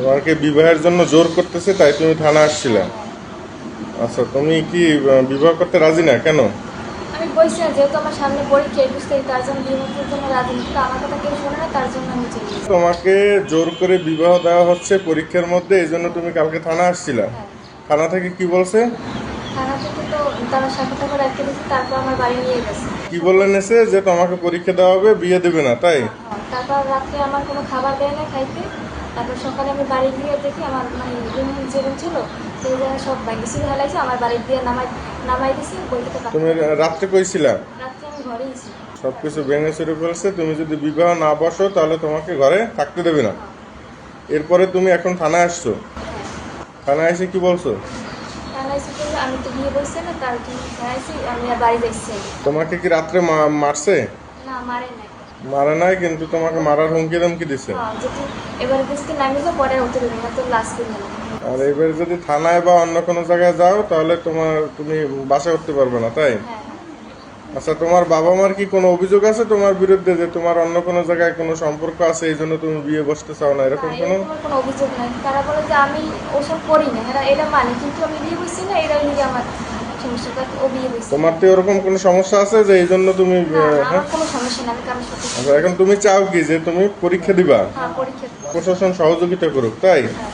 তোমাকে বিবাহের জন্য জোর করতেছে, তাই তুমি থানা আসছিলা? আচ্ছা, তুমি কি বিবাহ করতে রাজি না কেন? আমি বলছি না, যেহেতু আমার সামনে পরীক্ষা 21 তারিখ, তার জন্য বিবাহের জন্য রাজি না। কিন্তু আমার কথা কেউ শোনে না, তার জন্য আমি চলে গেছি। তোমাকে জোর করে বিবাহ দেওয়া হচ্ছে পরীক্ষার মধ্যে, এই জন্য তুমি কালকে থানা আসছিলা? হ্যাঁ, থানা থেকে কি বলছে? থানা থেকে তো তারা সাক্ষাৎ করে রেখে দিয়েছে, তারপর আমার বাড়ি নিয়ে গেছে। কি বললেন এসে যে তোমাকে পরীক্ষা দেওয়া হবে, বিয়ে দেবে না, তাই? তারপর রাত্রে আমার কোনো খাবার দেয় না খাইতে। তারপর সকালে আমি বাড়ি গিয়ে দেখি আমার মানে রুম যে রুম ছিল সেই জায়গায় সব ব্যাগে ছিঁড়ে হেলাইছে, আমার বাড়ি দিয়ে নামাই দিয়েছি বই থেকে। তুমি রাত্রে কইছিলা? রাত্রে আমি ঘরেই ছিলাম। সবকিছু ভেঙে চুরে ফেলছে, তুমি যদি বিবাহ না বসো তাহলে তোমাকে ঘরে থাকতে দেবে না। এরপরে তুমি এখন থানায় আসছো, থানায় এসে কি বলছো? থানায় এসে বললো, আমি তো বিয়ে বলছি না, তার জন্য থানাইছি, আমি আর বাড়ি যাচ্ছি। তোমাকে কি রাত্রে মারছে? না, মারে নাই। মারা নাই, কিন্তু তোমাকে মারার হুমকি ধমকি দিছে। হ্যাঁ, যদি এবারে যদি নামিয়ে যাও পরে উঠে দেবে না, তো লাস্ট দিন হলো। আর এবার যদি থানায় বা অন্য কোনো জায়গায় যাও তাহলে তুমি বাসা উঠতে পারবে না, তাই? হ্যাঁ, আচ্ছা, তোমার বাবা মার কি কোনো অভিযোগ আছে তোমার বিরুদ্ধে যে তোমার অন্য কোনো জায়গায় কোনো সম্পর্ক আছে, এই জন্য তুমি বিয়ে বসতে চাও না, এরকম কোনো? এরকম কোনো অভিযোগ নাই। তারা বলে যে আমি ওসব করি না, এটা মানে, কিন্তু আমি বিয়ে বলছি না, এটাই নিয়ে আমার সমস্যা। তার ও বিয়ে বলছি। তোমার তো এরকম কোনো সমস্যা আছে যে এই জন্য তুমি না, না, হ্যাঁ? আমার কোনো সমস্যা নেই, আমি কারোর সাথে। আচ্ছা, এখন তুমি চাও কি যে তুমি পরীক্ষা দিবা, হ্যাঁ, পরীক্ষা দিবো। প্রশাসন সহযোগিতা করুক, তাই? হ্যাঁ।